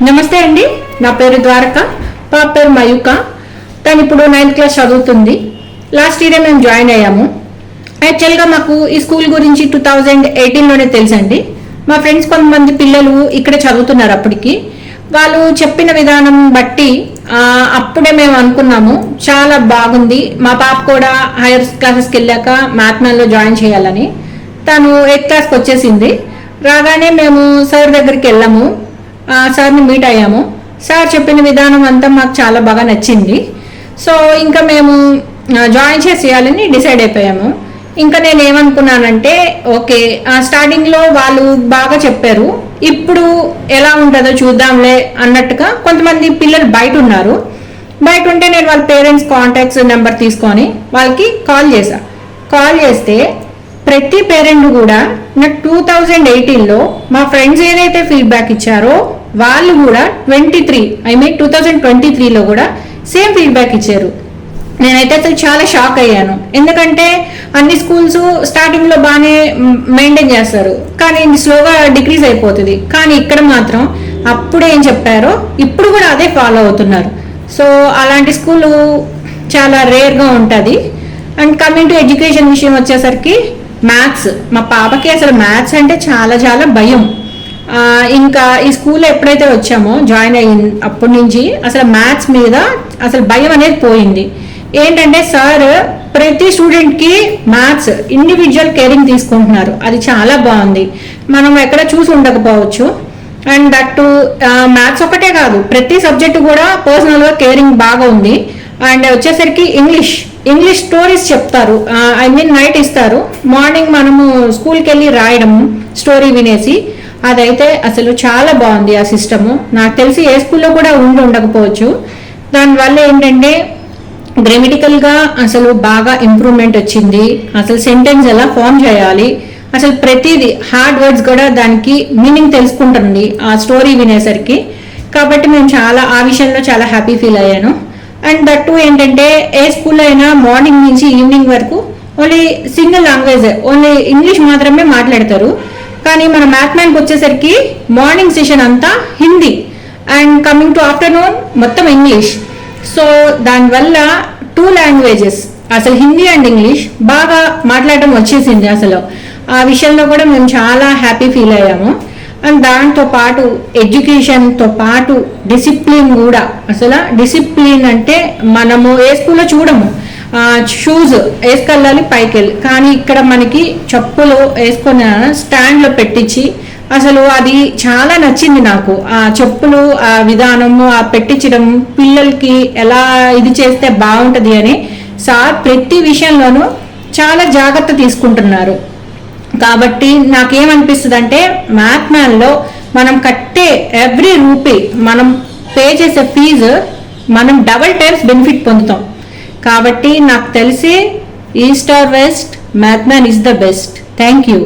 నమస్తే అండి, నా పేరు ద్వారక, పాప పేరు మయూక. తను ఇప్పుడు 9th క్లాస్ చదువుతుంది. లాస్ట్ ఇయర్ మేము జాయిన్ అయ్యాము. యాక్చువల్గా మాకు ఈ స్కూల్ గురించి 2018లోనే తెలుసండి. మా ఫ్రెండ్స్ కొంతమంది పిల్లలు ఇక్కడ చదువుతున్నారు. అప్పటికి వాళ్ళు చెప్పిన విధానం బట్టి అప్పుడే మేము అనుకున్నాము చాలా బాగుంది. మా పాప కూడా హైయర్ క్లాసెస్కి వెళ్ళాక మ్యాథ్మెన్లో జాయిన్ చేయాలని. తను 8th క్లాస్కి వచ్చేసింది. రాగానే మేము సార్ దగ్గరికి వెళ్ళాము, సార్ని మీట్ అయ్యాము. సార్ చెప్పిన విధానం అంతా మాకు చాలా బాగా నచ్చింది. సో ఇంకా మేము జాయిన్ చేసేయాలని డిసైడ్ అయిపోయాము. ఇంకా నేను ఏమనుకున్నానంటే ఓకే, స్టార్టింగ్లో వాళ్ళు బాగా చెప్పారు, ఇప్పుడు ఎలా ఉంటుందో చూద్దాంలే అన్నట్టుగా. కొంతమంది పిల్లలు బయట ఉన్నారు. బయట ఉంటే నేను వాళ్ళ పేరెంట్స్ కాంటాక్ట్స్ నెంబర్ తీసుకొని వాళ్ళకి కాల్ చేస్తే ప్రతి పేరెంట్ కూడా నాకు 2018లో మా ఫ్రెండ్స్ ఏదైతే ఫీడ్బ్యాక్ ఇచ్చారో వాళ్ళు కూడా 2023లో కూడా సేమ్ ఫీడ్బ్యాక్ ఇచ్చారు. నేనైతే అసలు చాలా షాక్ అయ్యాను. ఎందుకంటే అన్ని స్కూల్స్ స్టార్టింగ్లో బాగానే మెయింటైన్ చేస్తారు, కానీ స్లోగా డిక్రీజ్ అయిపోతుంది. కానీ ఇక్కడ మాత్రం అప్పుడేం చెప్పారో ఇప్పుడు కూడా అదే ఫాలో అవుతున్నారు. సో అలాంటి స్కూలు చాలా రేర్గా ఉంటుంది. అండ్ కమింగ్ టు ఎడ్యుకేషన్ విషయం వచ్చేసరికి మ్యాథ్స్, మా పాపకి అసలు మ్యాథ్స్ అంటే చాలా చాలా భయం. ఇంకా ఈ స్కూల్లో ఎప్పుడైతే వచ్చామో జాయిన్ అయిన అప్పటి నుంచి అసలు మ్యాథ్స్ మీద అసలు భయం అనేది పోయింది. ఏంటంటే సార్ ప్రతి స్టూడెంట్కి మ్యాథ్స్ ఇండివిజువల్ కేరింగ్ తీసుకుంటున్నారు. అది చాలా బాగుంది. మనం ఎక్కడ చూసి ఉండకపోవచ్చు. అండ్ దట్ మ్యాథ్స్ ఒకటే కాదు, ప్రతి సబ్జెక్టు కూడా పర్సనల్గా కేరింగ్ బాగా ఉంది. అండ్ వచ్చేసరికి ఇంగ్లీష్ స్టోరీస్ చెప్తారు. నైట్ ఇస్తారు, మార్నింగ్ మనము స్కూల్కి వెళ్ళి రాయడం స్టోరీ వినేసి. అదైతే అసలు చాలా బాగుంది ఆ సిస్టము. నాకు తెలిసి ఏ స్కూల్లో కూడా ఉండకపోవచ్చు. దానివల్ల ఏంటంటే గ్రామటికల్గా అసలు బాగా ఇంప్రూవ్మెంట్ వచ్చింది. అసలు సెంటెన్స్ ఎలా ఫామ్ చేయాలి, అసలు ప్రతిదీ హార్డ్ వర్డ్స్ కూడా దానికి మీనింగ్ తెలుసుకుంటుంది ఆ స్టోరీ వినేసరికి. కాబట్టి మేము ఆ విషయంలో చాలా హ్యాపీ ఫీల్ అయ్యాను. అండ్ దట్టు ఏంటంటే ఏ స్కూల్లో అయినా మార్నింగ్ నుంచి ఈవినింగ్ వరకు only single language, only English మాత్రమే మాట్లాడతారు. కానీ మన మ్యాథ్మెన్కి వచ్చేసరికి మార్నింగ్ సెషన్ అంతా Hindi and coming to afternoon మొత్తం ఇంగ్లీష్. సో దానివల్ల 2 లాంగ్వేజెస్, అసలు హిందీ అండ్ ఇంగ్లీష్ బాగా మాట్లాడటం వచ్చేసింది. అసలు ఆ విషయంలో కూడా మేము చాలా హ్యాపీ ఫీల్ అయ్యాము. అండ్ దాంతో పాటు ఎడ్యుకేషన్తో పాటు డిసిప్లిన్ కూడా. అసలు డిసిప్లిన్ అంటే మనము ఏ స్కూల్లో చూడము, షూస్ వేసుకెళ్ళాలి పైకి వెళ్ళి, కానీ ఇక్కడ మనకి చెప్పులు వేసుకొని స్టాండ్లో పెట్టించి, అసలు అది చాలా నచ్చింది నాకు. ఆ చెప్పులు, ఆ విధానము, ఆ పెట్టించడం, పిల్లలకి ఎలా ఇది చేస్తే బాగుంటుంది అని సార్ ప్రతి విషయంలోనూ చాలా జాగ్రత్త తీసుకుంటున్నారు. కాబట్టి నాకేమనిపిస్తుంది అంటే మ్యాథ్మెన్లో మనం కట్టే ఎవ్రీ రూపీ, మనం పే చేసే ఫీజు మనం డబల్ టైమ్స్ బెనిఫిట్ పొందుతాం. కాబట్టి నాకు తెలిసి east or west Mathmen is the best. Thank you.